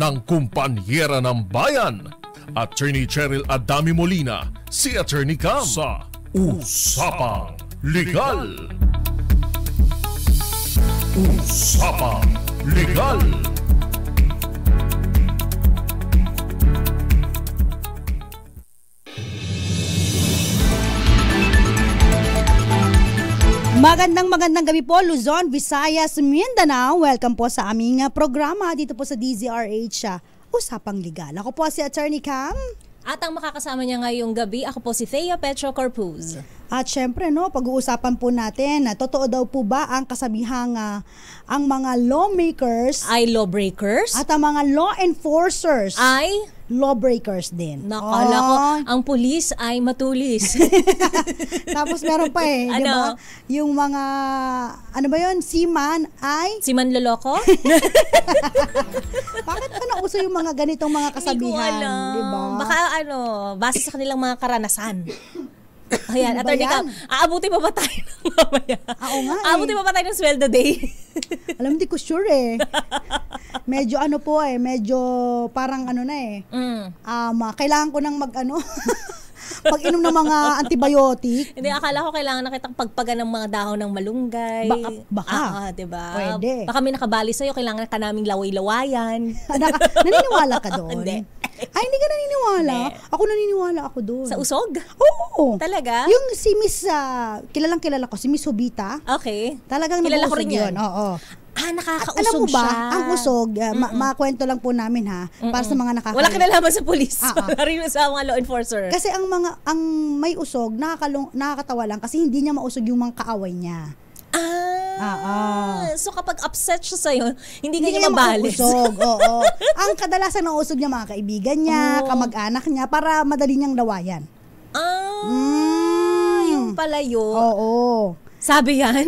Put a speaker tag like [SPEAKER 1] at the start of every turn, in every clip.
[SPEAKER 1] ng kumpanyera ng bayan, Attorney Cheryl Adami Molina, si Attorney Cam sa Usapang Legal. Usapang Legal.
[SPEAKER 2] Magandang gabi po, Luzon, Visayas, Mindanao. Welcome po sa aming programa dito po sa DZRH, Usapang Legal. Ako po si Attorney Cam.
[SPEAKER 3] At ang makakasama niya ngayong gabi, ako po si Thea Petro Corpuz.
[SPEAKER 2] At syempre, pag-uusapan po natin, totoo daw po ba ang kasabihang ang mga lawmakers
[SPEAKER 3] ay lawbreakers?
[SPEAKER 2] At ang mga law enforcers
[SPEAKER 3] ay
[SPEAKER 2] lawbreakers din.
[SPEAKER 3] Nakala ko, ang pulis ay matulis.
[SPEAKER 2] Tapos meron pa di ba? Yung mga, seaman ay...
[SPEAKER 3] Seaman loloko?
[SPEAKER 2] Bakit pa nauso yung mga ganitong mga kasabihan?
[SPEAKER 3] Hindi ko alam.
[SPEAKER 2] Diba?
[SPEAKER 3] Baka base sa kanilang mga karanasan. Ayan, Attorney Cam, aabuti pa ba tayo ng mamaya?
[SPEAKER 2] Oo nga
[SPEAKER 3] aabuti pa ba tayo ng sweldo day?
[SPEAKER 2] Alam, hindi ko sure Medyo medyo parang kailangan ko nang pag-inom ng mga antibiotic.
[SPEAKER 3] Hindi, akala ko kailangan na kitang pagpaga ng mga dahon ng malunggay.
[SPEAKER 2] Baka.
[SPEAKER 3] Diba?
[SPEAKER 2] Pwede.
[SPEAKER 3] Baka may nakabali sa'yo, kailangan ka naming laway-lawayan.
[SPEAKER 2] Naniniwala ka doon?
[SPEAKER 3] Hindi.
[SPEAKER 2] Ay, hindi ka naniniwala?
[SPEAKER 3] Hindi.
[SPEAKER 2] Ako naniniwala ako doon.
[SPEAKER 3] Sa usog?
[SPEAKER 2] Oo.
[SPEAKER 3] Talaga?
[SPEAKER 2] Yung si Miss, kilala ko, si Miss Hobita.
[SPEAKER 3] Okay.
[SPEAKER 2] Talagang
[SPEAKER 3] kilala ko rin
[SPEAKER 2] yun. Oo.
[SPEAKER 3] Nakakausog
[SPEAKER 2] alam mo ba,
[SPEAKER 3] siya.
[SPEAKER 2] ang usog, makwento lang po namin para sa mga nakakaalam.
[SPEAKER 3] Wala kinalaman sa pulis. Wala rin sa mga law enforcer.
[SPEAKER 2] Kasi ang may usog, nakakatawa lang kasi hindi niya mausog yung mga kaaway niya.
[SPEAKER 3] So kapag upset siya sa'yo, hindi niya mabalis.
[SPEAKER 2] Mausog, oo. Ang kadalasan na usog niya mga kaibigan niya, kamag-anak niya, para madali niyang lawayan.
[SPEAKER 3] Yung pala yun.
[SPEAKER 2] Oo.
[SPEAKER 3] Sabi yan?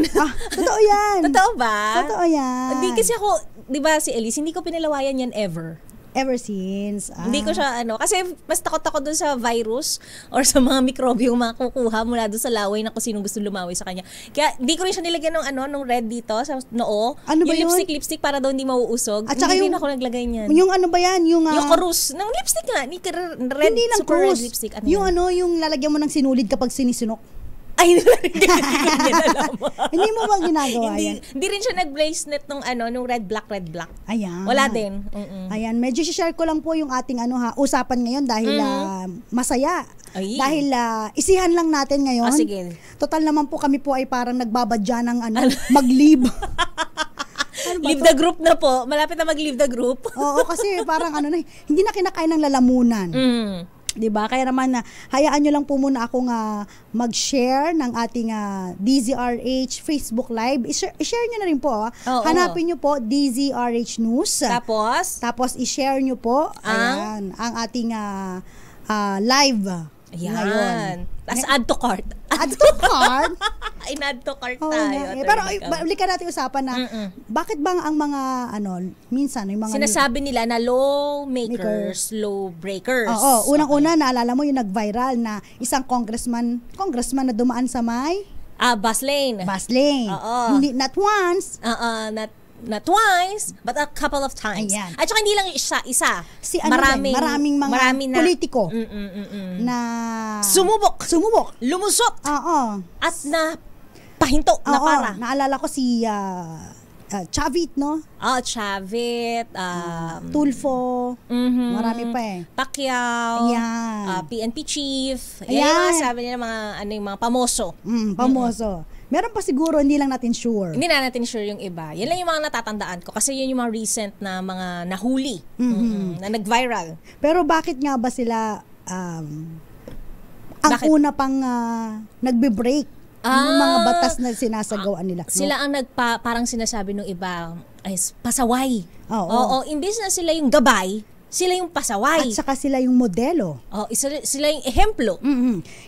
[SPEAKER 2] Totoo yan.
[SPEAKER 3] Totoo ba?
[SPEAKER 2] Totoo yan.
[SPEAKER 3] Hindi kasi ako, di ba si Elise, hindi ko pinalawayan yan ever.
[SPEAKER 2] Ever since.
[SPEAKER 3] Hindi ko siya kasi mas takot ako dun sa virus or sa mga mikrobyo yung makukuha mula dun sa laway na kung sino gusto lumawi sa kanya. Kaya hindi ko rin siya nilagyan ng nung red dito sa noo.
[SPEAKER 2] Ano ba
[SPEAKER 3] yung
[SPEAKER 2] yun?
[SPEAKER 3] lipstick para daw hindi mauusog.
[SPEAKER 2] At saka
[SPEAKER 3] hindi rin ako naglagay niyan.
[SPEAKER 2] Yung ano ba yan? Yung
[SPEAKER 3] Chorus ng lipstick nga. Red,
[SPEAKER 2] hindi lang
[SPEAKER 3] super
[SPEAKER 2] Cruz.
[SPEAKER 3] red lipstick.
[SPEAKER 2] Yung yung lalagyan mo ng sinulid kapag sinisinok.
[SPEAKER 3] Ay,
[SPEAKER 2] hindi mo ba ginagawa yan?
[SPEAKER 3] Hindi rin siya nag-bracelet nung red black.
[SPEAKER 2] Ayan.
[SPEAKER 3] Wala din.
[SPEAKER 2] Ayan, medyo share ko lang po yung ating usapan ngayon dahil masaya.
[SPEAKER 3] Ay.
[SPEAKER 2] Dahil isihan lang natin ngayon.
[SPEAKER 3] Sige.
[SPEAKER 2] Total naman po kami po ay parang nagbabadya ng mag-leave.
[SPEAKER 3] Leave the group na po. Malapit na mag-leave the group.
[SPEAKER 2] Oo, kasi parang hindi na kinakain ng lalamunan. Diba? Kaya naman hayaan nyo lang po muna akong mag-share ng ating DZRH Facebook Live. I-share nyo na rin po. Hanapin nyo po DZRH News. Tapos i-share nyo po ang ating live.
[SPEAKER 3] Ayan. Tapos add to cart.
[SPEAKER 2] Add to cart?
[SPEAKER 3] In-add to cart tayo.
[SPEAKER 2] Pero balikan natin usapan na bakit bang ang mga minsan yung mga
[SPEAKER 3] sinasabi nila na lawmakers, lawbreakers.
[SPEAKER 2] Oo, unang-una naalala mo yung nag-viral na isang congressman na dumaan sa may
[SPEAKER 3] bus lane.
[SPEAKER 2] Oo. Hindi not once.
[SPEAKER 3] Not twice, but a couple of times.
[SPEAKER 2] Ayan.
[SPEAKER 3] At saka hindi lang isa.
[SPEAKER 2] Maraming mga politiko na
[SPEAKER 3] sumubok, lumusot, at na pahinto na para.
[SPEAKER 2] Naalala ko si Chavit, no?
[SPEAKER 3] Chavit,
[SPEAKER 2] Tulfo, marami pa
[SPEAKER 3] Pacquiao, PNP chief. Yan, sabi niya mga pamoso.
[SPEAKER 2] Pamoso. Meron pa siguro, hindi lang natin sure.
[SPEAKER 3] Hindi na natin sure yung iba. Yan lang yung mga natatandaan ko. Kasi yun yung mga recent na mga nahuli. Na nag-viral.
[SPEAKER 2] Pero bakit nga ba sila una pang nagbe-break yung mga batas na sinasagawa nila?
[SPEAKER 3] Sila ang parang sinasabi nung iba ay pasaway.
[SPEAKER 2] Oo.
[SPEAKER 3] Imbis na sila yung gabay, sila yung pasaway.
[SPEAKER 2] At saka sila yung modelo.
[SPEAKER 3] Sila yung ehemplo.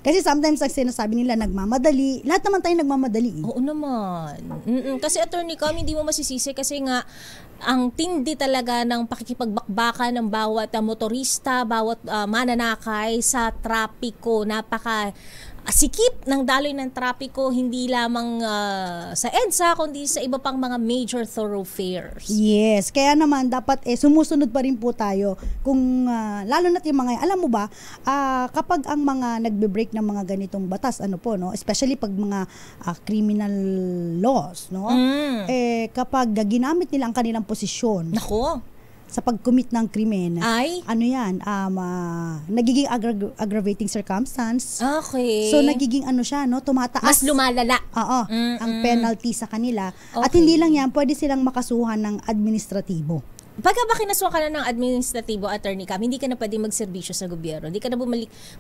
[SPEAKER 2] Kasi sometimes ang sinasabi nila nagmamadali. Lahat naman tayo nagmamadali.
[SPEAKER 3] Oo naman. Kasi Attorney Cam, hindi mo masisisi kasi nga ang tindi talaga ng pakikipagbakbaka ng bawat motorista, bawat mananakay sa trapiko. Napaka sikip ng daloy ng trapiko, hindi lamang sa EDSA, kundi sa iba pang mga major thoroughfares.
[SPEAKER 2] Yes, kaya naman dapat sumusunod pa rin po tayo kung lalo na yung mga, alam mo ba, kapag ang mga nagbe-break ng mga ganitong batas, ano po, no, especially pag mga criminal laws, no, kapag ginamit nila ang kanilang posisyon,
[SPEAKER 3] nako,
[SPEAKER 2] sa pag-commit ng krimen,
[SPEAKER 3] ay
[SPEAKER 2] ano yan, nagiging aggravating circumstance.
[SPEAKER 3] Okay.
[SPEAKER 2] So nagiging ano siya, no, tumataas.
[SPEAKER 3] Mas lumalala.
[SPEAKER 2] Oo, ang penalty sa kanila.
[SPEAKER 3] Okay.
[SPEAKER 2] At hindi lang yan, pwede silang makasuhan ng administratibo.
[SPEAKER 3] Pagka ba kinasuhan ka na ng administratibo, Attorney Cam, hindi ka na pwedeng magserbisyo sa gobyerno? Hindi ka na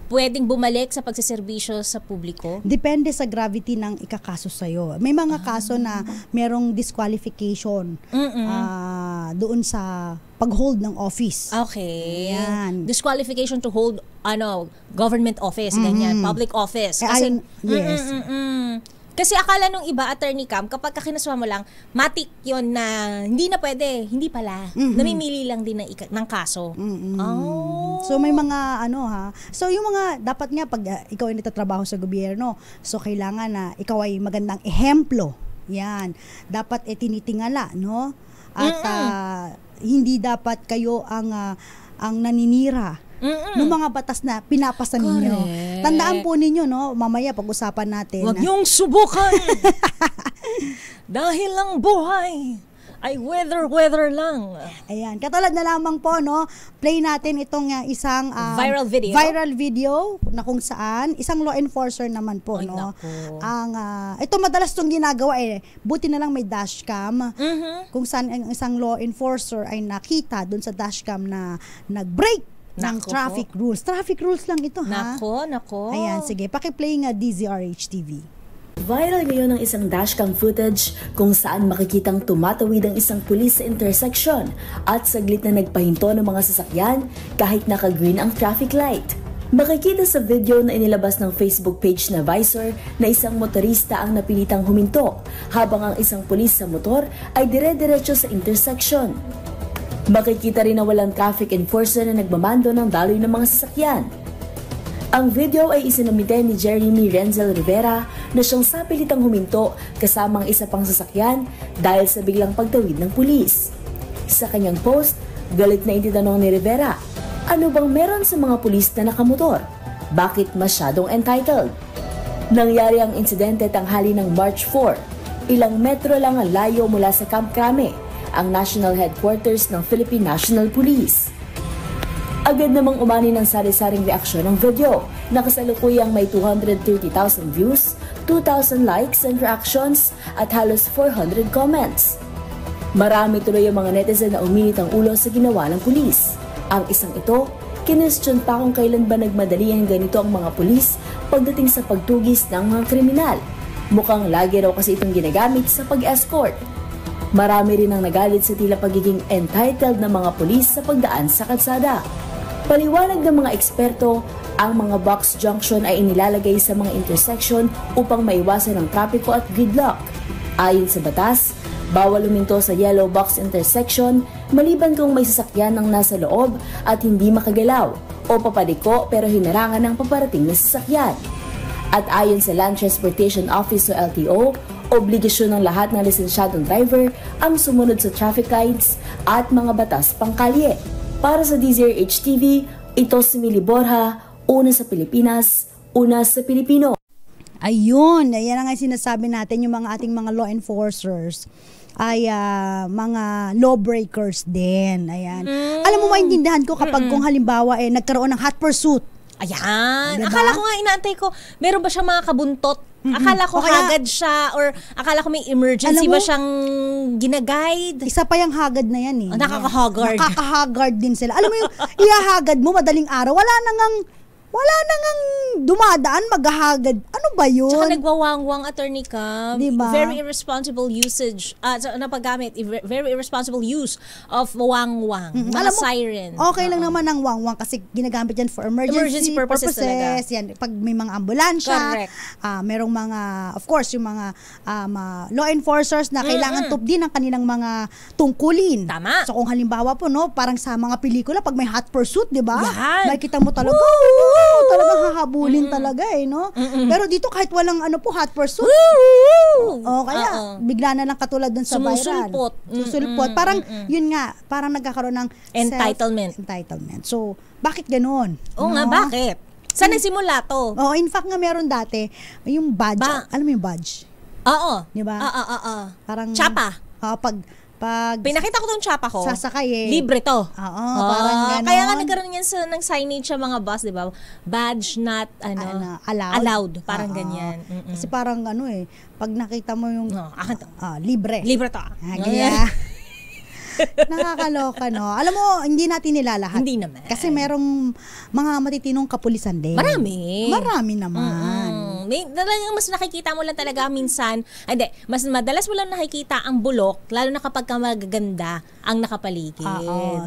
[SPEAKER 3] pwedeng bumalik sa pagsiserbisyo sa publiko?
[SPEAKER 2] Depende sa gravity ng ikakaso sa'yo. May mga kaso na merong disqualification doon sa pag-hold ng office.
[SPEAKER 3] Okay.
[SPEAKER 2] Yan.
[SPEAKER 3] Disqualification to hold government office, ganyan, public office. Kasi,
[SPEAKER 2] yes.
[SPEAKER 3] Kasi akala nung iba, Attorney Cam, kapag kinasuhan mo lang, matik yon na hindi na pwede. Hindi pala. Namimili lang din ng kaso. Oh.
[SPEAKER 2] So may mga So yung mga dapat nga pag ikaw ay nagtatrabaho sa gobyerno, so kailangan na ikaw ay magandang ehemplo. Yan. Dapat tinitingala, no? At hindi dapat kayo ang naninira ng mga batas na pinapasa ninyo. Tandaan po ninyo, no? Mamaya pag-usapan natin.
[SPEAKER 3] Huwag niyong subukan. Dahil ang buhay ay weather lang.
[SPEAKER 2] Ayan. Katulad na lamang po, no? Play natin itong isang
[SPEAKER 3] viral video
[SPEAKER 2] na kung saan isang law enforcer naman po,
[SPEAKER 3] ay,
[SPEAKER 2] no?
[SPEAKER 3] Naku.
[SPEAKER 2] Ito madalas tong ginagawa buti na lang may dashcam. Kung saan ang isang law enforcer ay nakita doon sa dashcam na nag-break ng traffic rules. Traffic rules lang ito, ha?
[SPEAKER 3] Nako.
[SPEAKER 2] Ayan, sige. Paki-play nga DZRH TV.
[SPEAKER 4] Viral ngayon ang isang dashcam footage kung saan makikitang tumatawid ang isang pulis sa intersection at saglit na nagpahinto ng mga sasakyan kahit naka-green ang traffic light. Makikita sa video na inilabas ng Facebook page na Visor na isang motorista ang napilitang huminto habang ang isang pulis sa motor ay dire-diretso sa intersection. Makikita rin na walang traffic enforcer na nagmamando ng daloy ng mga sasakyan. Ang video ay isinamite ni Jeremy Renzel Rivera na siyang sapilitang huminto kasama ang isa pang sasakyan dahil sa biglang pagtawid ng pulis. Sa kanyang post, galit na ititanong ni Rivera, ano bang meron sa mga pulis na nakamotor? Bakit masyadong entitled? Nangyari ang insidente tanghali ng March 4. Ilang metro lang ang layo mula sa Camp Crame, ang national headquarters ng Philippine National Police. Agad namang umani ng sari-saring reaksyon ng video na kasalukuyang may 230,000 views, 2,000 likes and reactions at halos 400 comments. Marami tuloy ang mga netizen na uminit ang ulo sa ginawa ng pulis. Ang isang ito, kinestyon pa kung kailan ba nagmadali ang ganito ang mga pulis pagdating sa pagtugis ng mga kriminal. Mukhang lagi raw kasi itong ginagamit sa pag-escort. Marami rin ang nagalit sa tila pagiging entitled na mga pulis sa pagdaan sa kalsada. Paliwanag ng mga eksperto, ang mga box junction ay inilalagay sa mga intersection upang maiwasan ang trapiko at gridlock. Ayon sa batas, bawal huminto sa yellow box intersection maliban kung may sasakyan ang nasa loob at hindi makagalaw o papadiko pero hinarangan ng paparating na sasakyan. At ayon sa Land Transportation Office o LTO, obligasyon ng lahat ng lisensyadong driver ang sumunod sa traffic lights at mga batas pangkalye. Para sa DZRH TV, ito si Mili Borja, una sa Pilipinas, una sa Pilipino.
[SPEAKER 2] Ayun, ayan ang sinasabi natin, yung mga ating mga law enforcers ay mga lawbreakers din. Ayan. Alam mo, maintindihan ko kapag kung halimbawa nagkaroon ng hot pursuit.
[SPEAKER 3] Ayan.
[SPEAKER 2] Diba?
[SPEAKER 3] Akala ko nga, inaantay ko, meron ba siya mga kabuntot? Akala ko hagad siya or akala ko may emergency ba siyang ginaguide?
[SPEAKER 2] Isa pa yung hagad na yan eh.
[SPEAKER 3] Nakaka-haggard.
[SPEAKER 2] Nakaka-haggard din sila. Alam mo yung ihahagad mo madaling araw, wala nang dumadaan, maghahagad. Ano ba yun?
[SPEAKER 3] Tsaka nagwawangwang, Attorney Cam.
[SPEAKER 2] Diba?
[SPEAKER 3] Very irresponsible usage, paggamit, very irresponsible use of wangwang, mga
[SPEAKER 2] Alam mo,
[SPEAKER 3] siren.
[SPEAKER 2] Okay lang naman ang wangwang kasi ginagamit yan for emergency purposes. Yan, pag may mga ambulansya, merong mga, of course, yung mga law enforcers na kailangan din ang kanilang mga tungkulin.
[SPEAKER 3] Tama.
[SPEAKER 2] So kung halimbawa po, no, parang sa mga pelikula, pag may hot pursuit, di ba?
[SPEAKER 3] Yan.
[SPEAKER 2] Makikita mo talaga, talagang hahabulin talaga no? Pero dito kahit walang hot pursuit. Kaya bigla na lang katulad dun sa viral. Susulpot. Parang yun nga, parang nagkakaroon ng entitlement. So, bakit ganun?
[SPEAKER 3] Nga, bakit? Saan nagsimula to?
[SPEAKER 2] In fact nga meron dati, yung badge. Alam mo yung badge?
[SPEAKER 3] Oo.
[SPEAKER 2] Di ba? Parang
[SPEAKER 3] Tsapa.
[SPEAKER 2] Pag
[SPEAKER 3] pinakita ko tong tsapa ko.
[SPEAKER 2] Sasakay
[SPEAKER 3] libre to.
[SPEAKER 2] Parang gano'n.
[SPEAKER 3] Kaya nga nagkaroon yan ng signage sa mga bus, di ba? Badge not allowed. Parang ganyan.
[SPEAKER 2] Kasi parang pag nakita mo yung libre.
[SPEAKER 3] Libre to.
[SPEAKER 2] Ganyan. Nakakaloka, no? Alam mo, hindi natin nilalahat.
[SPEAKER 3] Hindi naman.
[SPEAKER 2] Kasi merong mga matitinong kapulisan din. Marami naman.
[SPEAKER 3] Talagang mas nakikita mo lang talaga minsan, mas madalas mo lang nakikita ang bulok, lalo na kapag magaganda ang nakapaligid.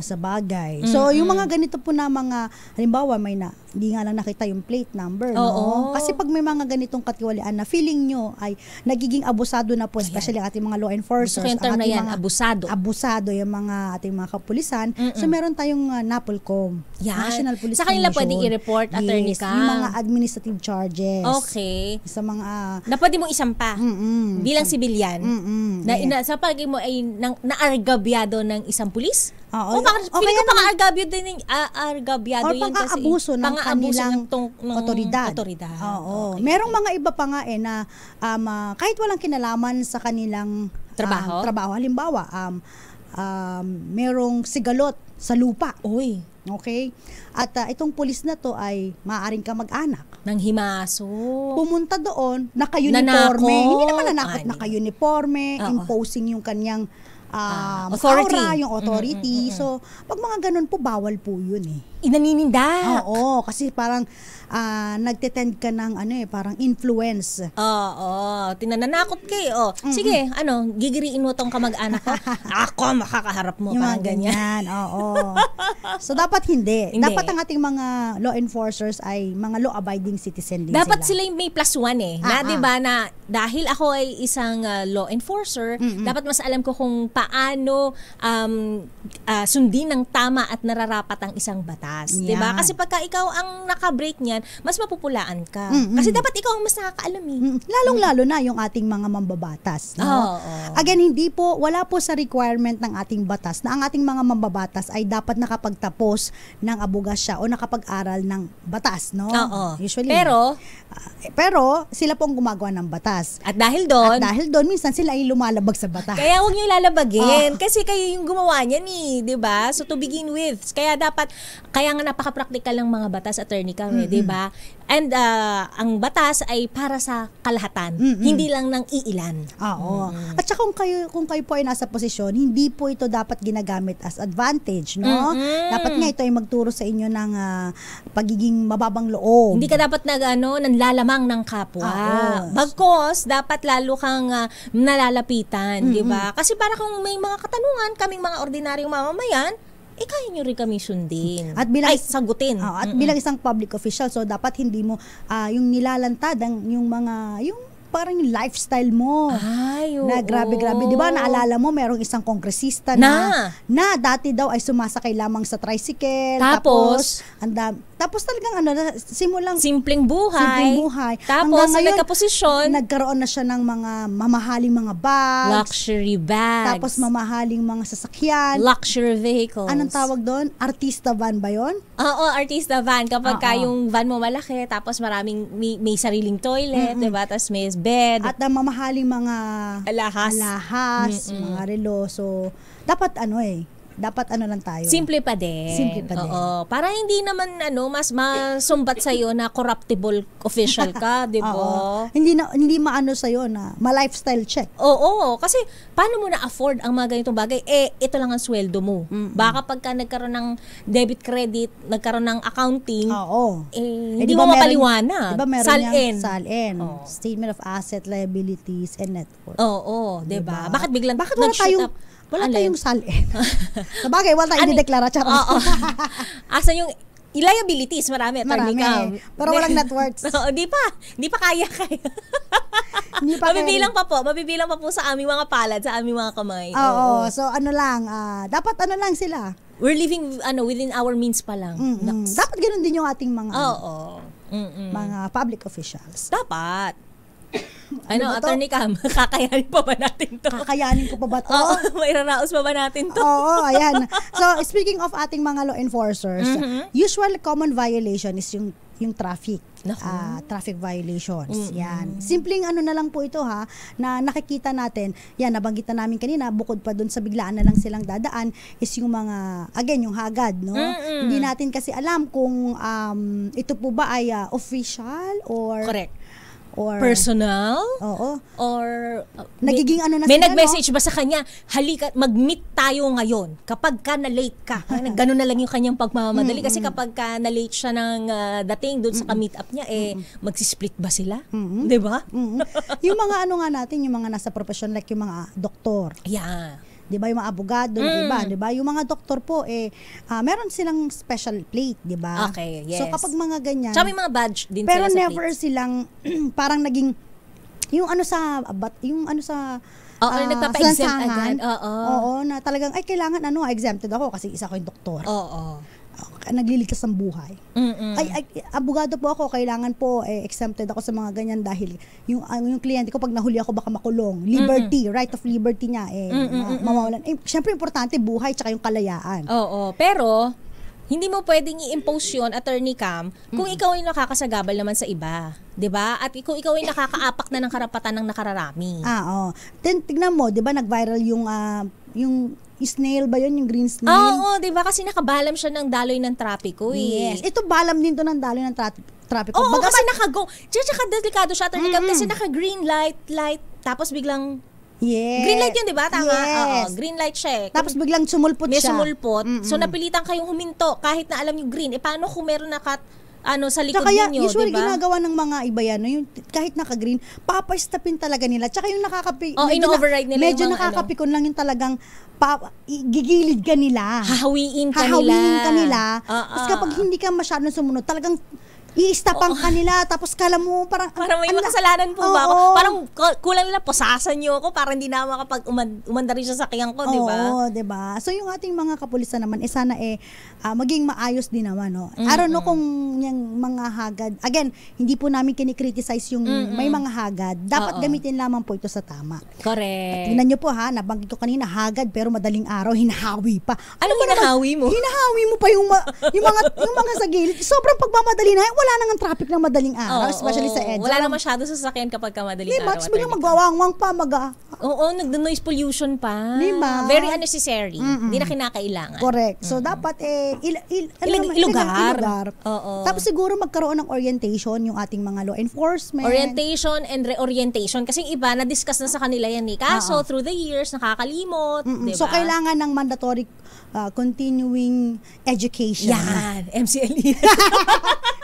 [SPEAKER 2] Sa bagay. So, yung mga ganito po na mga, halimbawa, hindi nga lang nakita yung plate number, no? Kasi pag may mga ganitong katiwalian na feeling nyo ay nagiging abusado na po, especially ang ating mga law enforcers.
[SPEAKER 3] Gusto ko yung term na yan, abusado.
[SPEAKER 2] Abusado yung mga ating mga kapulisan. So, meron tayong NAPOLCOM, National Police
[SPEAKER 3] Sa kanila
[SPEAKER 2] Commission.
[SPEAKER 3] pwedeng i-report, attorney ka.
[SPEAKER 2] Yung mga administrative charges.
[SPEAKER 3] Okay.
[SPEAKER 2] Sa mga
[SPEAKER 3] na pwede mong isampa bilang sibilyan sa palagay mo ay naargabyado ng isang pulis? Feeling ko pang-argabyado din argabyado yun kasi
[SPEAKER 2] pang-aabuso ng kanilang otoridad. Merong mga iba pa nga na kahit walang kinalaman sa kanilang trabaho. Halimbawa, merong sigalot sa lupa. Okay? At itong pulis na to ay maaaring kamag-anak.
[SPEAKER 3] Ng himaso.
[SPEAKER 2] Pumunta doon, naka-uniforme. Hindi naman nanakot, naka-uniforme, imposing yung kanyang
[SPEAKER 3] authority.
[SPEAKER 2] Aura, yung authority. So, pag mga ganun po, bawal po yun
[SPEAKER 3] Inanininda.
[SPEAKER 2] Kasi parang nagtetend ka ng parang influence.
[SPEAKER 3] Tinananakot kayo. Sige, gigiriin mo tong kamag-anak ko. Ako makakaharap mo.
[SPEAKER 2] Yung
[SPEAKER 3] parang ganyan.
[SPEAKER 2] So, dapat hindi. Dapat ang ating mga law enforcers ay mga law-abiding citizen din
[SPEAKER 3] dapat
[SPEAKER 2] sila.
[SPEAKER 3] Sila yung may +1 na, di ba, na dahil ako ay isang law enforcer, dapat mas alam ko kung paano sundin ng tama at nararapat ang isang batas. Di ba? Kasi pagka ikaw ang naka-break niyan, mas mapupulaan ka. Kasi dapat ikaw ang mas nakakaalam
[SPEAKER 2] Lalong-lalo na yung ating mga mambabatas. No? Again, wala po sa requirement ng ating batas na ang ating mga mambabatas ay dapat nakapagtapos ng abogasya o nakapag-aral ng batas. No? Usually. Pero, sila pong gumagawa ng batas.
[SPEAKER 3] At dahil doon,
[SPEAKER 2] minsan sila ay lumalabag sa batas.
[SPEAKER 3] Kaya huwag niyo lalabagin. Kasi kayo yung gumawa niyan di ba? So, to begin with. Kaya nga napaka-practical ng mga batas, attorney kami, di ba? And ang batas ay para sa kalahatan, hindi lang ng iilan. At saka kung kayo po ay nasa posisyon, hindi po ito dapat ginagamit as advantage, no? Dapat nga ito ay magturo sa inyo ng pagiging mababang loob. Hindi ka dapat nanlalamang ng kapwa. Bagkos, dapat lalo kang nalalapitan, di ba? Kasi para kung may mga katanungan, kaming mga ordinaryong mamamayan, kaya nyo rin kami sundin. At sagutin.
[SPEAKER 2] At bilang isang public official, so dapat hindi mo yung nilalantad yung parang yung lifestyle mo. Na grabe. Di ba naalala mo merong isang kongresista na dati daw ay sumasakay lamang sa tricycle. Tapos talagang simulang
[SPEAKER 3] simpleng buhay. Tapos sa nagka-posisyon,
[SPEAKER 2] nagkaroon na siya ng mga mamahaling mga bags,
[SPEAKER 3] luxury bags.
[SPEAKER 2] Tapos mamahaling mga sasakyan,
[SPEAKER 3] luxury vehicles.
[SPEAKER 2] Anong tawag doon? Artista van ba 'yon?
[SPEAKER 3] Artista van kapag yung van mo malaki tapos maraming may sariling toilet, 'di ba? Tapos may bed.
[SPEAKER 2] At ang mamahaling mga alahas, mga relo. So dapat dapat lang tayo.
[SPEAKER 3] Simple pa din. Para hindi naman mas masumbat sa iyo na corruptible official ka, 'di ba?
[SPEAKER 2] Hindi maano sa iyo na ma-lifestyle check.
[SPEAKER 3] Kasi paano mo na-afford ang mga ganitong bagay? Ito lang ang sweldo mo. Baka pagka nagkaroon ng debit credit, nagkaroon ng accounting, hindi mo mapaliwanag.
[SPEAKER 2] Diba meron SALN. Statement of Asset, Liabilities, and Net Worth.
[SPEAKER 3] 'di ba? Bakit
[SPEAKER 2] wala tayong wala tayong SALN. Sabagay, wala tayong idedeklara.
[SPEAKER 3] Asan yung liabilities? Marami.
[SPEAKER 2] Pero walang net worths.
[SPEAKER 3] Di pa kaya. Mabibilang pa po sa aming mga palad, sa aming mga kamay.
[SPEAKER 2] So dapat sila.
[SPEAKER 3] We're living within our means pa lang.
[SPEAKER 2] Dapat ganoon din yung ating mga mga public officials.
[SPEAKER 3] Dapat. Ano,
[SPEAKER 2] ba to?
[SPEAKER 3] Attorney Cam, kakayanin pa ba natin to?
[SPEAKER 2] Kakayanin ko pa ba to?
[SPEAKER 3] Oo, may raraos pa ba natin to?
[SPEAKER 2] Oo, ayan. So, speaking of ating mga law enforcers, usual common violation is yung traffic. Traffic violations. Yan. Simpleng ano na lang po ito na nakikita natin. Yan, nabanggit na namin kanina, bukod pa dun sa biglaan na lang silang dadaan, is yung mga, again, yung hagad, no? Hindi natin kasi alam kung ito po ba ay official or...
[SPEAKER 3] Correct.
[SPEAKER 2] Or
[SPEAKER 3] personal?
[SPEAKER 2] Oo.
[SPEAKER 3] Or
[SPEAKER 2] nagiging ano na
[SPEAKER 3] may
[SPEAKER 2] sila,
[SPEAKER 3] nag-message ba sa kanya, halika, mag-meet tayo ngayon kapag ka na-late ka. Ganun na lang yung kanyang pagmamadali. Kasi kapag ka na-late siya ng dating doon sa ka-meet up niya, magsisplit ba sila? Diba?
[SPEAKER 2] Yung mga ano nga natin, yung mga nasa profession, like yung mga doktor.
[SPEAKER 3] Yeah.
[SPEAKER 2] 'Di ba, yung mga abogado na iba, 'di ba? Yung mga doktor po meron silang special plate, 'di ba?
[SPEAKER 3] Okay, yes.
[SPEAKER 2] So kapag mga ganyan,
[SPEAKER 3] tsaka may mga badge din
[SPEAKER 2] pero
[SPEAKER 3] sila sa
[SPEAKER 2] never
[SPEAKER 3] plates.
[SPEAKER 2] silang parang naging yung ano sa
[SPEAKER 3] nagpapa-exempt
[SPEAKER 2] lansangan.
[SPEAKER 3] agad.
[SPEAKER 2] Oo, na talagang kailangan exempted ako kasi isa ko yung doktor.
[SPEAKER 3] Oo.
[SPEAKER 2] Nagliligtas ng buhay. Abogado po ako, kailangan po exempted ako sa mga ganyan dahil yung kliyente ko pag nahuli ako baka makulong. Liberty, right of liberty niya mawawalan. Syempre importante buhay tsaka yung kalayaan.
[SPEAKER 3] Oo, pero hindi mo pwedeng i-impose yun, Attorney Cam, kung ikaw ay nakakasagabal naman sa iba. 'Di ba? At kung ikaw ay nakakaapak na ng karapatan ng nakararami.
[SPEAKER 2] Oo. Tignan mo, 'di ba nag-viral yung snail ba yun? Yung green snail?
[SPEAKER 3] Oo, 'di ba? Kasi nakabalam siya ng daloy ng trapiko
[SPEAKER 2] Yes. Ito balam din to ng daloy ng trapiko.
[SPEAKER 3] Oo, kasi naka-go. Tsaka delikado siya, Attorney Cam, kasi naka-green light, tapos biglang
[SPEAKER 2] yes.
[SPEAKER 3] Green light yun, di ba? Tama?
[SPEAKER 2] Yes.
[SPEAKER 3] Oo, green light siya.
[SPEAKER 2] Tapos biglang sumulpot
[SPEAKER 3] may
[SPEAKER 2] siya.
[SPEAKER 3] Sumulpot. So, napilitan kayong huminto kahit na alam yung green. Paano kung meron sa likod
[SPEAKER 2] kaya,
[SPEAKER 3] ninyo,
[SPEAKER 2] usually
[SPEAKER 3] diba?
[SPEAKER 2] ginagawa ng mga iba yan, yung kahit naka-green, papastapin talaga nila. Tsaka yung
[SPEAKER 3] in-override nila
[SPEAKER 2] medyo
[SPEAKER 3] yung mga
[SPEAKER 2] nakakapikon lang yung talagang gigilid ka nila.
[SPEAKER 3] Hahawiin ka
[SPEAKER 2] nila. Tapos kapag hindi ka masyadong sumunod, talagang i-stapan ka nila, tapos kala mo parang
[SPEAKER 3] may makasalanan po ba ako? Parang kulang nila, posasan niyo ako para hindi na makapag umanda rin sa sakyan ko, di ba?
[SPEAKER 2] Oo, di ba? So yung ating mga kapulisan naman, sana maging maayos din naman, no? I don't know kung yung mga hagad, again, hindi po namin kinikriticize yung may mga hagad. Dapat gamitin lamang po ito sa tama.
[SPEAKER 3] Correct.
[SPEAKER 2] Tingnan niyo po nabanggit ko kanina, hagad pero madaling araw, hinahawi pa.
[SPEAKER 3] Anong hinahawi mo?
[SPEAKER 2] Hinahawi mo pa yung mga sa gilid. Sobrang pagmamadali na, wala nang traffic ng madaling araw, especially sa EDSA.
[SPEAKER 3] Wala na masyado sasakyan kapag madaling araw.
[SPEAKER 2] Tapos biglang magwawangwang pa,
[SPEAKER 3] Oo, nagda-noise pollution pa.
[SPEAKER 2] Diba?
[SPEAKER 3] Very unnecessary. Hindi na kinakailangan.
[SPEAKER 2] Correct. So, dapat
[SPEAKER 3] ilugar. Oo.
[SPEAKER 2] Tapos siguro magkaroon ng orientation yung ating mga law enforcement.
[SPEAKER 3] Orientation and reorientation. Kasi yung iba, na-discuss na sa kanila yan Kaso, through the years, nakakalimot. Diba?
[SPEAKER 2] So, kailangan ng mandatory continuing education.
[SPEAKER 3] Yan. MCLE.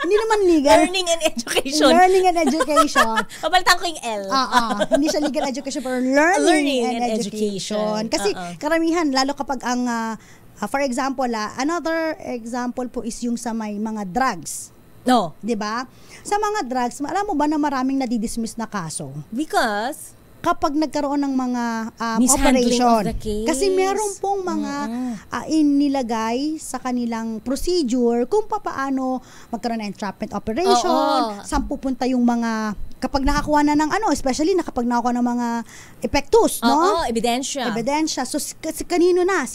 [SPEAKER 2] Hindi naman legal.
[SPEAKER 3] Learning and education.
[SPEAKER 2] Learning and education.
[SPEAKER 3] Papalitan ko yung L.
[SPEAKER 2] Hindi siya legal education, pero learning and education. Kasi karamihan, lalo kapag for example, another example po is yung sa may mga drugs.
[SPEAKER 3] No.
[SPEAKER 2] 'Di ba? Sa mga drugs, alam mo ba na maraming nadidismiss na kaso?
[SPEAKER 3] Because
[SPEAKER 2] kapag nagkaroon ng mga
[SPEAKER 3] mishandling
[SPEAKER 2] operation.
[SPEAKER 3] of the case.
[SPEAKER 2] Kasi meron pong mga inilagay sa kanilang procedure kung paano magkaroon ng entrapment operation, saan pupunta yung mga kapag nakakuha na ng especially kapag nakakuha ng mga epektus, no? Ebidensya. So kanino na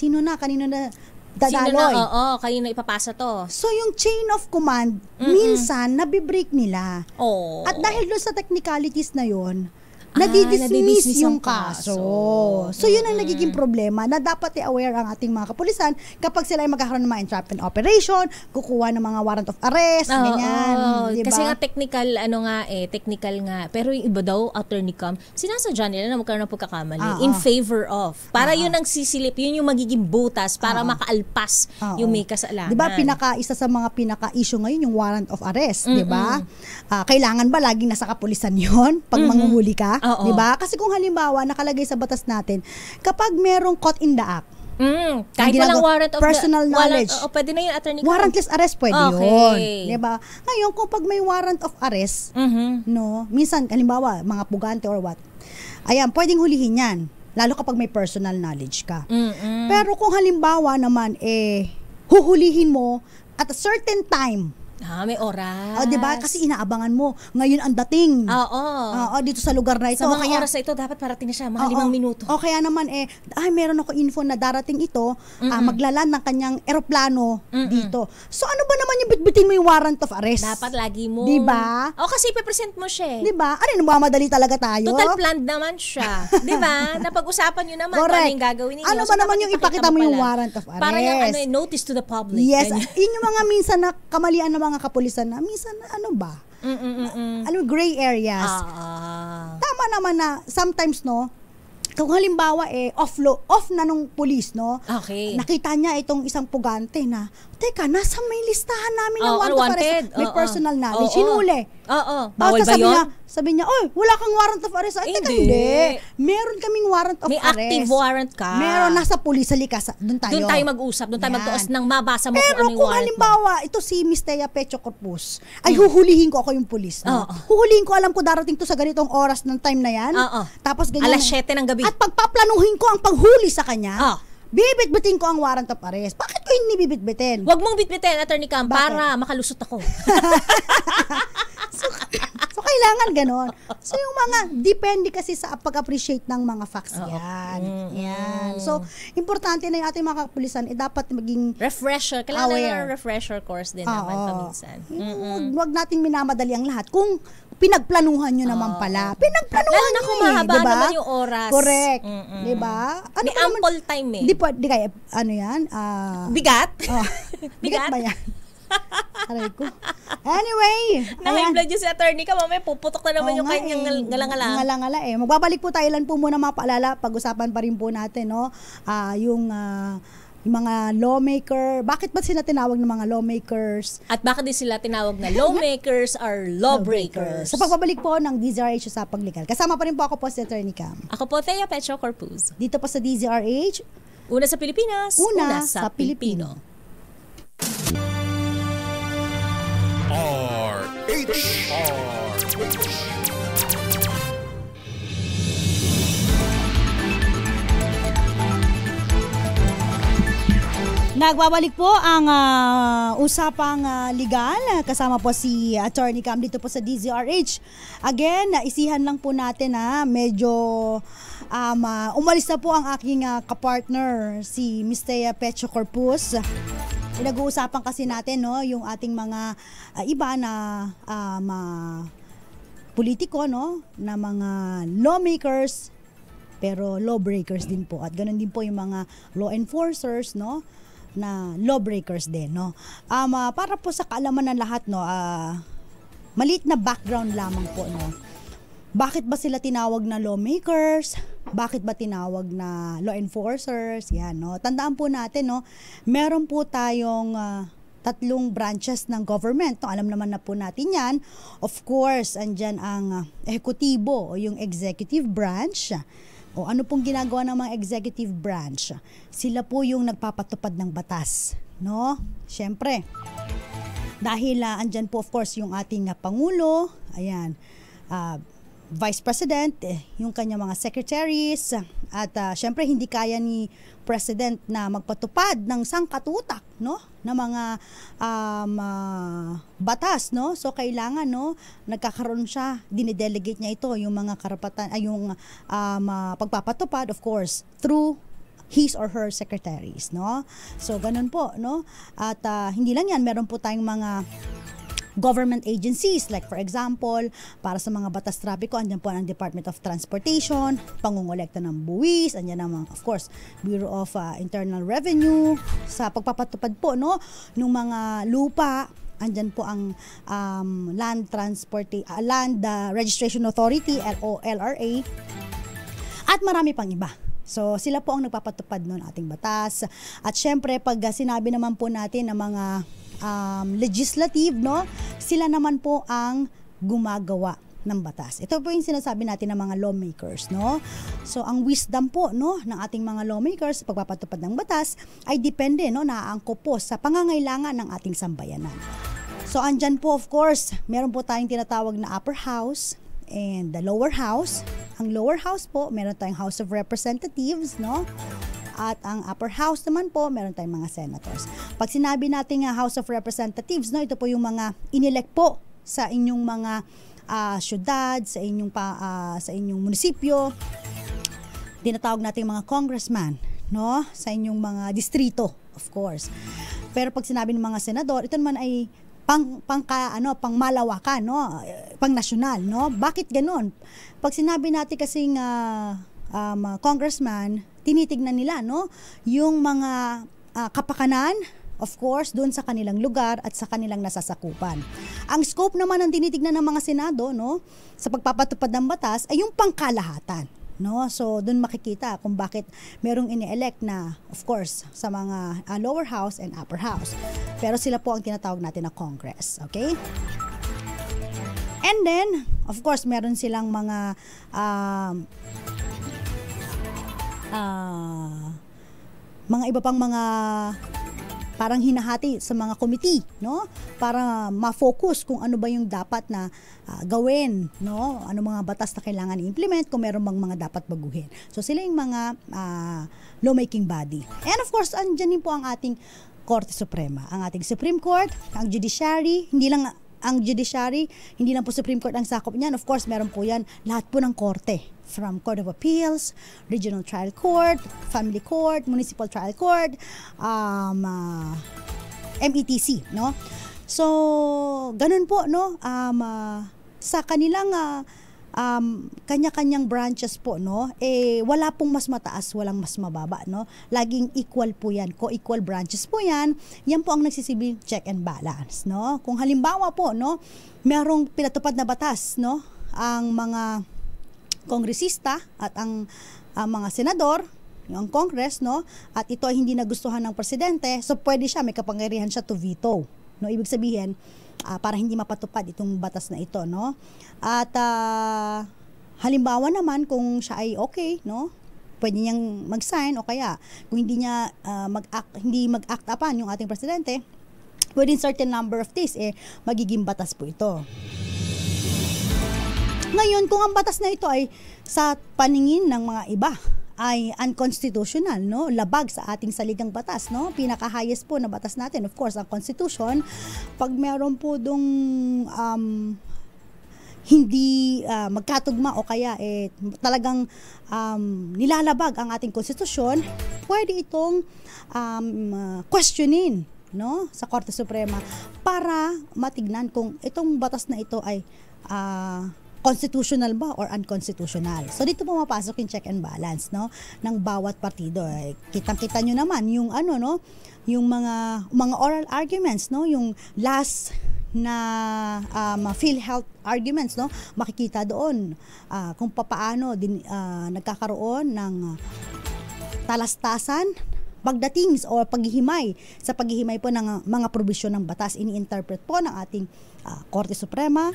[SPEAKER 2] dadaloy.
[SPEAKER 3] Kanino ipapasa to.
[SPEAKER 2] So yung chain of command, minsan nabibreak nila. At dahil doon sa technicalities na yon, nadidismiss yung kaso. So, yun ang nagiging problema na dapat i-aware ang ating mga kapulisan kapag sila ay magkakaroon ng mga entrapment operation, kukuha ng mga warrant of arrest, ganyan. Diba?
[SPEAKER 3] Kasi nga technical nga. Pero yung iba daw, Attorney Cam, sinasadya nila na magkaroon ng pagkakamali in favor of. Para yun ang sisilip, yun yung magiging butas para makaalpas yung may kasalanan.
[SPEAKER 2] Diba, isa sa mga pinaka-issue ngayon yung warrant of arrest, diba? Kailangan ba laging nasa kapulisan yun pag manguhuli ka? Diba? Kasi kung halimbawa nakalagay sa batas natin, kapag merong caught in the act,
[SPEAKER 3] kahit walang warrant of
[SPEAKER 2] personal knowledge,
[SPEAKER 3] pwede na yun, Attorney.
[SPEAKER 2] Warrantless arrest pwede yun. Diba? Ngayon, kung pag may warrant of arrest, no, minsan, halimbawa, mga pugante or what, ayan, pwedeng hulihin yan. Lalo kapag may personal knowledge ka. Pero kung halimbawa naman, huhulihin mo at a certain time,
[SPEAKER 3] May oras.
[SPEAKER 2] Di ba? Kasi inaabangan mo. Ngayon ang dating.
[SPEAKER 3] Oo.
[SPEAKER 2] Dito sa lugar na ito.
[SPEAKER 3] Sa mga oras na ito, dapat parating na siya, mga 5 minuto.
[SPEAKER 2] O kaya naman meron ako info na darating ito, maglaland ng kanyang eroplano dito. So ano ba naman yung bitbitin mo yung warrant of arrest?
[SPEAKER 3] Dapat lagi mo.
[SPEAKER 2] Di ba?
[SPEAKER 3] Kasi ipipresent mo siya.
[SPEAKER 2] Di ba? Nagmamadali talaga tayo.
[SPEAKER 3] Total planned naman siya. Di ba? Napag-usapan nyo naman kung ano yung gagawin ninyo.
[SPEAKER 2] Ano ba naman yung ipakita mo yung warrant of arrest?
[SPEAKER 3] Parang yung notice to the public.
[SPEAKER 2] Yes. Yun yung mga minsan na kamalian ng mga kapulisan na minsan gray areas. Tama naman na sometimes kung halimbawa off na nung police
[SPEAKER 3] Okay.
[SPEAKER 2] nakita niya itong isang pugante na teka, nasa may listahan namin ng
[SPEAKER 3] wanted.
[SPEAKER 2] May personal knowledge. Hinuli.
[SPEAKER 3] Bawal ba yun?
[SPEAKER 2] Sabi niya, wala kang warrant of arrest. Ay, teka, hindi. Meron kaming warrant of arrest.
[SPEAKER 3] May active warrant ka.
[SPEAKER 2] Meron, nasa police, halika, doon tayo.
[SPEAKER 3] Doon tayo mag-usap, doon tayo magtuos nang mabasa mo
[SPEAKER 2] pero
[SPEAKER 3] kung ano yung
[SPEAKER 2] kung
[SPEAKER 3] warrant
[SPEAKER 2] halimbawa, ito si Miss Thea Pecho Corpus, ay huhulihin ko ako yung police. Huhulihin ko, alam ko darating to sa ganitong oras ng time na yan. Tapos ganyan.
[SPEAKER 3] Alas 7 ng gabi.
[SPEAKER 2] At pagpaplanuhin ko ang paghuli sa kanya, bibit-bitin ko ang warrant of arrest. Bakit ko hindi bibit-bitin?
[SPEAKER 3] Huwag mong bit-bitin, Attorney Cam, para makalusot ako.
[SPEAKER 2] So kailangan ganon. So yung mga, depende kasi sa pag-appreciate ng mga facts yan. Yan. So, importante na yung ating mga kapulisan, dapat maging
[SPEAKER 3] refresher. Kailangan
[SPEAKER 2] aware.
[SPEAKER 3] na refresher course din naman paminsan.
[SPEAKER 2] Huwag nating minamadali ang lahat. Kung pinagplanuhan nyo naman pala. Pinagplanuhan
[SPEAKER 3] lalo na kung mahaba
[SPEAKER 2] diba?
[SPEAKER 3] Naman yung oras.
[SPEAKER 2] Correct. Diba?
[SPEAKER 3] May ample time
[SPEAKER 2] Di kaya, yan?
[SPEAKER 3] Bigat?
[SPEAKER 2] Bigat ba yan? Aray ko. Anyway.
[SPEAKER 3] Na-high-blood yung si Attorney Cam, mamaya puputok na naman yung kanyang ngalangala.
[SPEAKER 2] Ngalangala Magbabalik po tayo lang po muna mga paalala. Pag-usapan pa rin po natin, yung mga lawmaker, bakit ba sila tinawag ng mga lawmakers?
[SPEAKER 3] At bakit din sila tinawag na lawmakers or lawbreakers?
[SPEAKER 2] Sa pagbabalik po ng DZRH sa Paglegal. Kasama pa rin po ako po si Attorney Cam.
[SPEAKER 3] Ako po, Thea Pecho Corpus.
[SPEAKER 2] Dito po sa DZRH.
[SPEAKER 3] Una sa Pilipinas,
[SPEAKER 2] una sa Pilipino. Nagbabalik po ang usapang legal. Kasama po si Attorney Cam dito po sa DZRH. Again, naisihan lang po natin medyo umalis na po ang aking kapartner, si Miss Thea Pecho Corpus. Pinag-uusapan kasi natin yung ating mga iba na politiko, na mga lawmakers, pero lawbreakers din po. At ganoon din po yung mga law enforcers, na lawbreakers din, para po sa kaalaman ng lahat, maliit na background lamang po, Bakit ba sila tinawag na lawmakers? Bakit ba tinawag na law enforcers? Yan, Tandaan po natin, meron po tayong 3 branches ng government. Alam naman na po natin yan. Of course, andyan ang ehekutibo o yung executive branch. O ano pong ginagawa ng mga executive branch? Sila po yung nagpapatupad ng batas, Siyempre, dahil andyan po of course yung ating Pangulo, ayan, Vice President, yung kanyang mga secretaries, at syempre hindi kaya ni President na magpatupad ng sangkatutak, na mga batas, So kailangan, nagkakaroon siya, dinidelegate niya ito, yung mga karapatan, yung pagpapatupad, of course, through his or her secretaries, So ganun po, At hindi lang yan, meron po tayong mga government agencies, like for example, para sa mga batas trapiko, andyan po ang Department of Transportation, pangungolekta ng buwis, andyan naman of course Bureau of Internal Revenue, sa pagpapatupad po nung mga lupa, andyan po ang Land Registration Authority, LRA, at marami pang iba. So sila po ang nagpapatupad ng ating batas. At syempre pag sinabi naman po natin ng mga legislative, sila naman po ang gumagawa ng batas. Ito po yung sinasabi natin ng mga lawmakers, So ang wisdom po, ng ating mga lawmakers sa pagpapatupad ng batas ay depende, naaangkop po sa pangangailangan ng ating sambayanan. So andyan po of course, meron po tayong tinatawag na upper house and the lower house. Ang lower house po, meron tayong House of Representatives, At ang upper house naman po, meron tayong mga senators. Pag sinabi natin House of Representatives, no, ito po yung mga inelect po sa inyong mga syudad, sa inyong munisipyo. Tinatawag natin mga congressman, no, sa inyong mga distrito, of course. Pero pag sinabi ng mga senador, ito naman ay pangmalawakan, no, pang-nasyonal, no. Bakit ganoon? Pag sinabi natin kasing congressman, tinitignan nila, no, yung mga kapakanan, of course, doon sa kanilang lugar at sa kanilang nasasakupan. Ang scope naman ng tinitignan ng mga senado, no, sa pagpapatupad ng batas ay yung pangkalahatan, no. So doon makikita kung bakit merong ini-elect na, of course, sa mga lower house and upper house. Pero sila po ang tinatawag natin na Congress, okay? And then, of course, meron silang mga iba pang mga parang hinahati sa mga committee, no? Para ma-focus kung ano ba yung dapat na gawin, no? Ano mga batas na kailangan i-implement, kung meron bang mga dapat baguhin. So sila yung mga lawmaking body. And of course, andyan din po ang ating Korte Suprema, ang ating Supreme Court, ang judiciary, hindi lang po Supreme Court ang sakop niyan. Of course, meron po yan lahat po ng korte. From Court of Appeals, Regional Trial Court, Family Court, Municipal Trial Court, METC, no? So, ganun po, no? Sa kanilang kanya-kanyang branches po, no? Wala pong mas mataas, walang mas mababa, no? Laging equal po yan, co-equal branches po yan. Yan po ang nagsisilbing check and balance, no? Kung halimbawa po, no, merong pinatupad na batas, no, ang mga kongresista at ang mga senador, yung Congress, no, at ito ay hindi nagustuhan ng presidente, so pwede siya, may kapangyarihan siya to veto, no. Ibig sabihin, para hindi mapatupad itong batas na ito, no. At halimbawa naman kung siya ay okay, no, pwede niyang mag-sign, o kaya kung hindi niya mag-act upon yung ating presidente, within certain number of days, magiging batas po ito. Ngayon, kung ang batas na ito ay sa paningin ng mga iba ay unconstitutional, no, labag sa ating saligang batas, no, pinaka-highest po na batas natin, of course, ang Constitution, pag meron po dong hindi magkatugma o kaya talagang nilalabag ang ating konstitusyon, pwede itong questionin, no, sa Korte Suprema para matignan kung itong batas na ito ay constitutional ba or unconstitutional. So dito pumapasok yung check and balance, no, ng bawat partido. Kitang-kita nyo naman yung no, yung mga oral arguments, no, yung last na PhilHealth arguments, no, makikita doon kung papaano din nagkakaroon ng talastasan pagdating o paghihimay po ng mga probisyon ng batas, ini-interpret po ng ating Korte Suprema.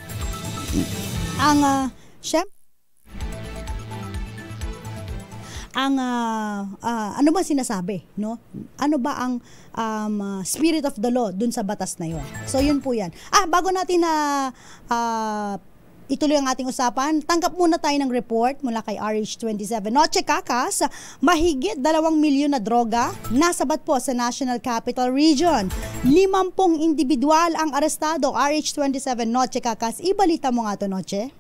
[SPEAKER 2] Ang ano ba sinasabi, no? Ano ba ang spirit of the law dun sa batas na 'yon? So yun po 'yan. Bago natin na ituloy ang ating usapan, tanggap muna tayo ng report mula kay RH27. Noche Kakas, mahigit 2 milyon na droga nasabat po sa National Capital Region. 50 individual ang arestado. RH27, Noche Kakas. Ibalita mo nga to, Noche.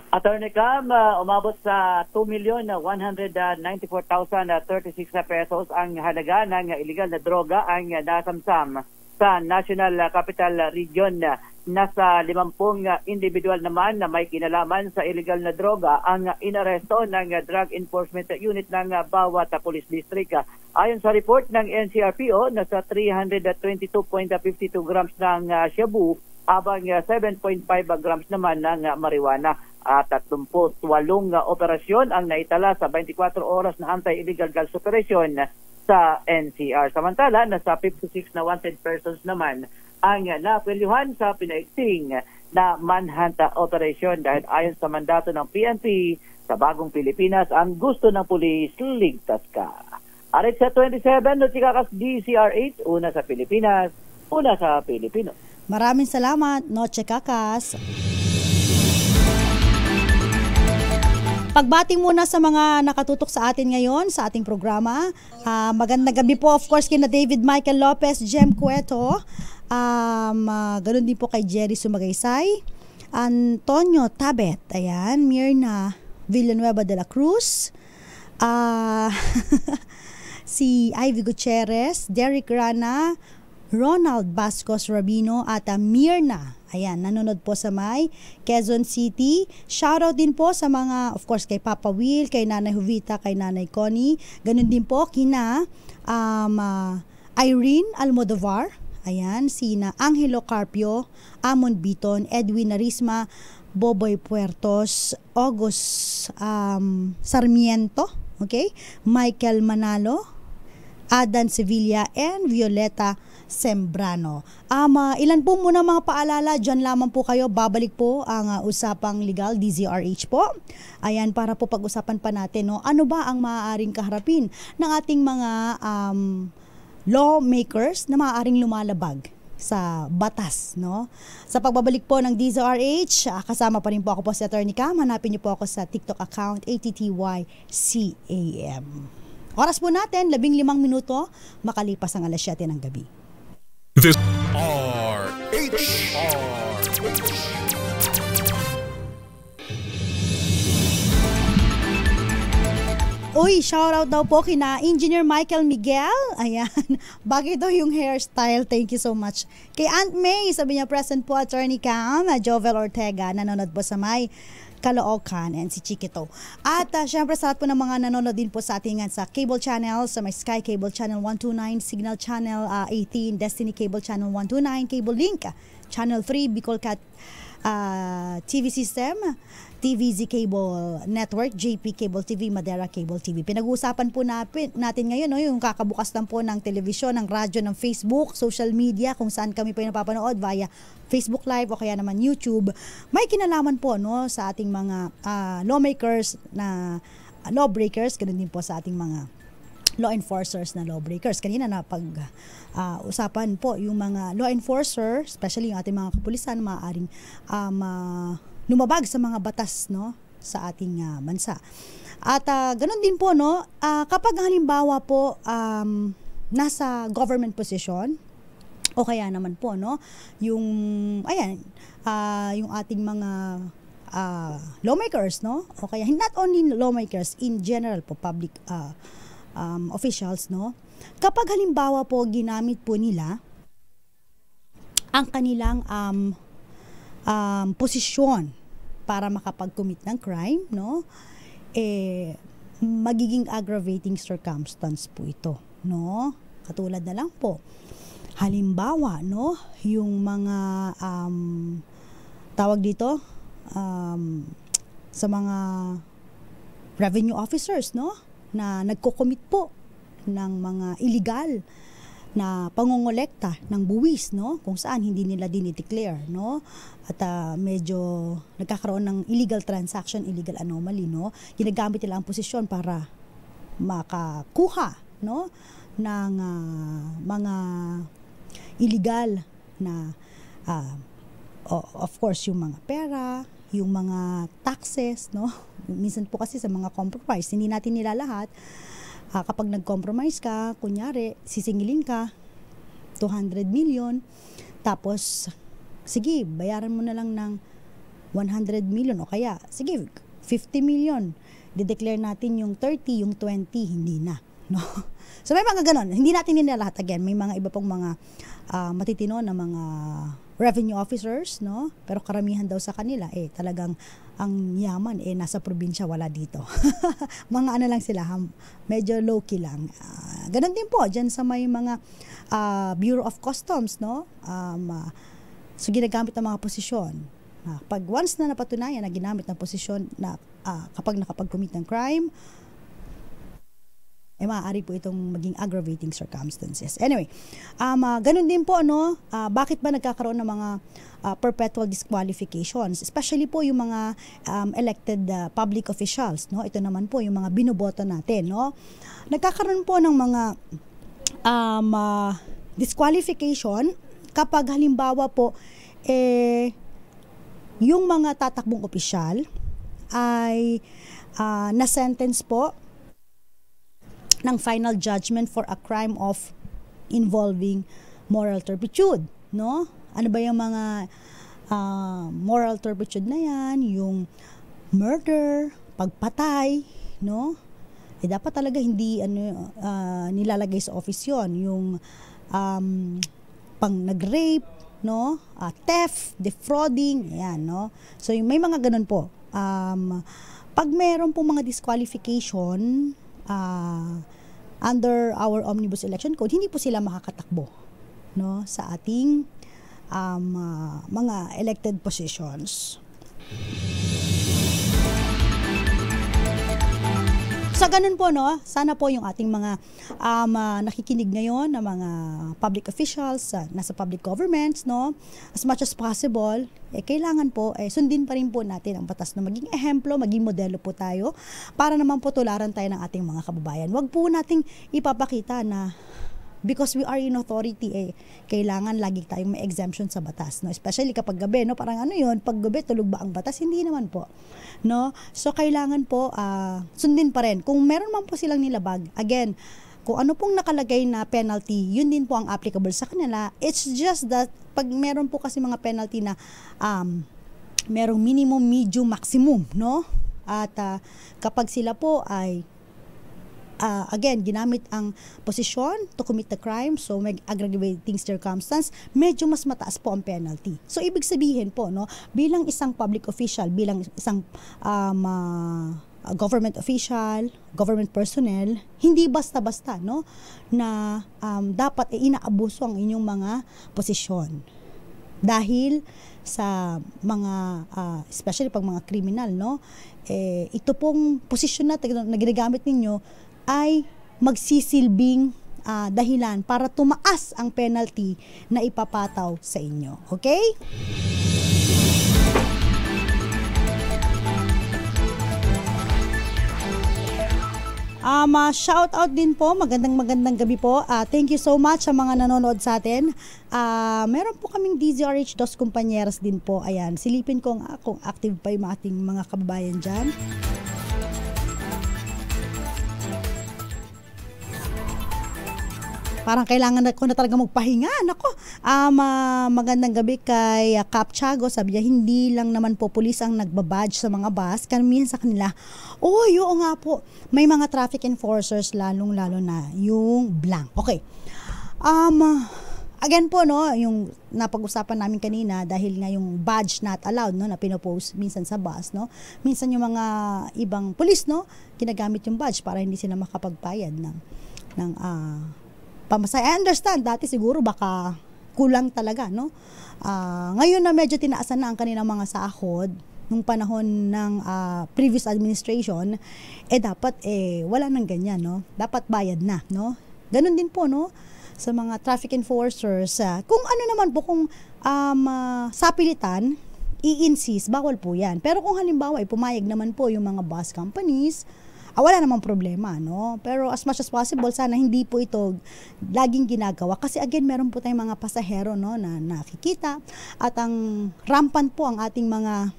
[SPEAKER 5] Attorney Cam, umabot sa 2,194,036 pesos ang halaga ng illegal na droga ang nasamsam sa National Capital Region. Nasa 50 individual naman na may kinalaman sa illegal na droga ang inaresto ng Drug Enforcement Unit ng bawat police district. Ayon sa report ng NCRPO, nasa 322.52 grams ng shabu, habang 7.5 grams naman ng marijuana. At 38 operasyon ang naitala sa 24 oras na anti-illegal drugs operation sa NCR. Samantala, nasa 56 na wanted persons naman ang napilyuhan sa pinaigting na manhunt operation dahil ayon sa mandato ng PNP sa Bagong Pilipinas, ang gusto ng pulis, ligtas ka. Arit sa 27, Noche Kakas, DCR8, una sa Pilipinas, una sa Pilipino.
[SPEAKER 2] Maraming salamat, Noche Kakas. Pagbati muna sa mga nakatutok sa atin ngayon sa ating programa. Magandang gabi po of course kina David Michael Lopez, Jem Cueto. Ganun din po kay Jerry Sumagaysay, Antonio Tabet, ayan, Mirna Villanueva de la Cruz, si Ivy Gutierrez, Derek Rana, Ronald Bascos Rabino at Mirna. Ayan, nanonood po sa may Quezon City. Shoutout din po sa mga, of course, kay Papa Will, kay Nanay Jovita, kay Nanay Connie. Ganun din po kina Irene Almodovar. Ayan, sina Angelo Carpio, Amon Biton, Edwin Narisma, Boboy Puertos, August Sarmiento, okay? Michael Manalo, Adan Sevilla, and Violeta Sembrano. Ilan po muna mga paalala, dyan lamang po kayo, babalik po ang usapang legal, DZRH po. Ayan, para po pag-usapan pa natin, no, ano ba ang maaaring kaharapin ng ating mga lawmakers na maaaring lumalabag sa batas, no? Sa pagbabalik po ng DZRH, kasama pa rin po ako po si Attorney Cam. Hanapin niyo po ako sa TikTok account, ATTYCAM. Oras po natin, 15 minuto, makalipas ang alas 7 ng gabi.
[SPEAKER 1] This RH.
[SPEAKER 2] Uy, shoutout daw po kina Engineer Michael Miguel. Ayan, bagay daw yung hairstyle. Thank you so much. Kay Aunt May, sabi niya present po Attorney Cam, Jovel Ortega, nanonood po sa may Caloocan, and si Chiquito. At syempre sa lahat po ng mga nanonood din po sa ating sa cable channel, sa may Sky Cable Channel 129, Signal Channel 18, Destiny Cable Channel 129, Cable Link Channel 3, Bicol Cat TV System, TVZ Cable Network, JP Cable TV, Madera Cable TV. Pinag-uusapan po natin ngayon, no, yung kakabukas lang po ng telebisyon, ng radyo, ng Facebook, social media, kung saan kami po yung napapanood via Facebook Live o kaya naman YouTube. May kinalaman po, no, sa ating mga lawmakers na lawbreakers, ganun din po sa ating mga law enforcers na lawbreakers. Kanina na usapan po yung mga law enforcer, especially yung ating mga kapulisan, maaaring lumabag sa mga batas, no, sa ating bansa. At ganun din po, no, kapag halimbawa po nasa government position o kaya naman po, no, yung yung ating mga lawmakers, no, o kaya not only lawmakers, in general po public officials, no, kapag halimbawa po ginamit po nila ang kanilang posisyon para makapag-commit ng crime, no, magiging aggravating circumstance po ito, no. Katulad na lang po, halimbawa, no, yung mga tawag dito sa mga revenue officers, no, na nagko-commit po ng mga illegal na pangongolekta ng buwis, no, kung saan hindi nila dinideclare, no, at medyo nagkakaroon ng illegal transaction, illegal anomaly, no, ginagamit nila ang posisyon para makakuha, no, ng mga illegal na of course yung mga pera, yung mga taxes, no. Minsan po kasi sa mga compromise, hindi natin nila lahat. Kapag nag-compromise ka, kunyari, sisingilin ka, 200 million, tapos, sige, bayaran mo na lang ng 100 million, o kaya, sige, 50 million, dideclare natin yung 30, yung 20, hindi na, no? So, may mga ganon, hindi natin nila lahat, again, may mga iba pong mga matitino na mga revenue officers, no? Pero karamihan daw sa kanila, talagang ang yaman, nasa probinsya, wala dito. Mga ano lang sila, medyo low-key lang. Ganon din po, dyan sa may mga Bureau of Customs, no? So, ginagamit ng mga posisyon. Pag once na napatunayan na ginamit ng posisyon na kapag nakapag-commit ng crime, maaari po itong maging aggravating circumstances. Anyway, ganun din po, no, bakit ba nagkakaroon ng mga perpetual disqualifications, especially po yung mga elected public officials, no? Ito naman po yung mga binoboto natin, no? Nagkakaroon po ng mga disqualification kapag halimbawa po yung mga tatakbong opisyal ay na-sentence po ng final judgment for a crime of involving moral turpitude, no? Ano ba yung mga moral turpitude na yan? Yung murder, pagpatay, no? Dapat talaga hindi nilalagay sa office yon, yung pang nag-rape, no? Theft, defrauding, ayan, no? So may mga ganun po. Pag meron po mga disqualification under our Omnibus Election Code, hindi po sila makakatakbo, no, sa ating mga elected positions. Sa ganun po, no, sana po yung ating mga nakikinig ngayon na mga public officials, nasa public governments, no, as much as possible, kailangan po, sundin pa rin po natin ang batas na maging ehemplo, maging modelo po tayo para naman po tularan tayo ng ating mga kababayan. Huwag po nating ipapakita na because we are in authority, kailangan lagi tayong may exemption sa batas, no? Especially kapag gabi, no? Parang ano yun, pag gabi, tulog ba ang batas? Hindi naman po, no? So, kailangan po, sundin pa rin. Kung meron man po silang nilabag, again, kung ano pong nakalagay na penalty, yun din po ang applicable sa kanila. It's just that, pag meron po kasi mga penalty na merong minimum, medium, maximum, no? At kapag sila po ay again, ginamit ang posisyon to commit the crime, so may aggravating circumstance, medyo mas mataas po ang penalty. So, ibig sabihin po, no, bilang isang public official, bilang isang government official, government personnel, hindi basta-basta, no, na dapat inaabuso ang inyong mga posisyon. Dahil sa mga, especially pag mga criminal, no, ito pong posisyon na ginagamit ninyo ay magsisilbing dahilan para tumaas ang penalty na ipapataw sa inyo. Okay? Shout out din po, magandang gabi po. Thank you so much sa mga nanonood sa atin. Meron po kaming DZRH dos Compañeras din po. Ayan, silipin ko kung active pa yung ating mga kababayan dyan. Parang kailangan ko na talaga magpahinga. Nako, magandang gabi kay Cap Tiago. Sabi niya, hindi lang naman po pulis ang nagbabadge sa mga bus. Karamihan sa kanila, oo nga po, may mga traffic enforcers, lalong-lalo na yung blank. Okay. Again po, no, yung napag-usapan namin kanina, dahil nga yung badge not allowed, no, na pinopost minsan sa bus, no. Minsan yung mga ibang pulis, no, ginagamit yung badge para hindi sila makapagbayad ng pamasay. I understand, dati siguro baka kulang talaga, no? Ngayon na medyo tinaasan na ang kanilang mga sahod nung panahon ng previous administration, dapat wala nang ganyan, no? Dapat bayad na, no? Ganun din po, no? Sa mga traffic enforcers, kung ano naman po, kung sapilitan, i-insist, bawal po yan. Pero kung halimbawa, pumayag naman po yung mga bus companies, wala namang problema, no? Pero as much as possible, sana hindi po ito laging ginagawa. Kasi again, meron po tayong mga pasahero, no, na nakikita. At ang rampant po ang ating mga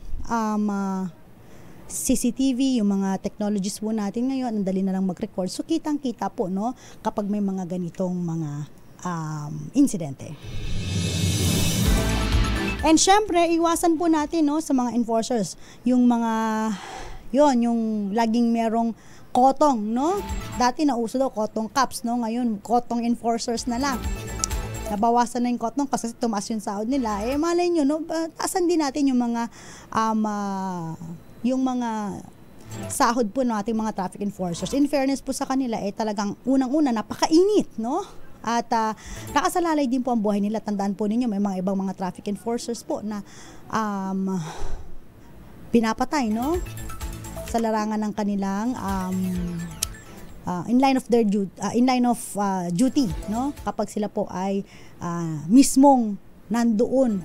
[SPEAKER 2] CCTV, yung mga technologies po natin ngayon, ang dali na lang mag-record. So, kitang-kita po, no, kapag may mga ganitong mga insidente. And syempre, iwasan po natin, no, sa mga enforcers, yung mga yung laging merong kotong, no? Dati nauso daw kotong caps, no? Ngayon, kotong enforcers na lang. Nabawasan na yung kotong kasi tumaas yung sahod nila. Malay nyo, no? Taasan din natin yung mga sahod po ng ating mga traffic enforcers. In fairness po sa kanila, talagang unang-una, napakainit, no? At nakasalalay din po ang buhay nila. Tandaan po ninyo, may mga ibang mga traffic enforcers po na pinapatay, no? Sa larangan ng kanilang in line of duty, no, kapag sila po ay mismong nandoon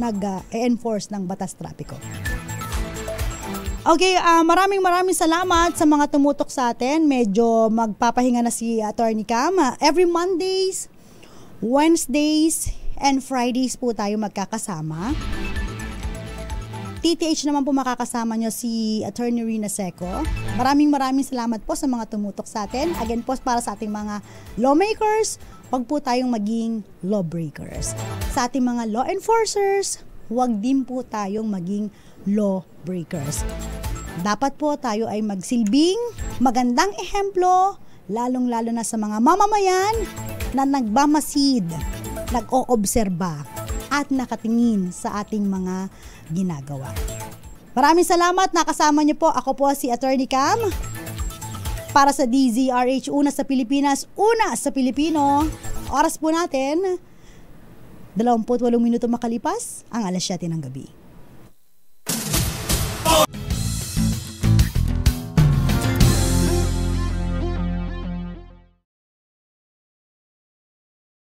[SPEAKER 2] nag-enforce ng batas trapiko. Okay, maraming salamat sa mga tumutok sa atin. Medyo magpapahinga na si Attorney Cam. Every Mondays, Wednesdays, and Fridays po tayo magkakasama. TTH naman po makakasama nyo si Attorney Rina Seco. Maraming salamat po sa mga tumutok sa atin. Again po, para sa ating mga lawmakers, huwag po tayong maging lawbreakers. Sa ating mga law enforcers, huwag din po tayong maging lawbreakers. Dapat po tayo ay magsilbing magandang ehemplo, lalong-lalo na sa mga mamamayan na nagbamasid, nag-oobserba, at nakatingin sa ating mga ginagawa. Maraming salamat, nakasama niyo po. Ako po si Attorney Cam para sa DZRH, una sa Pilipinas, una sa Pilipino. Oras po natin 28 minuto makalipas ang 7:00 ng gabi.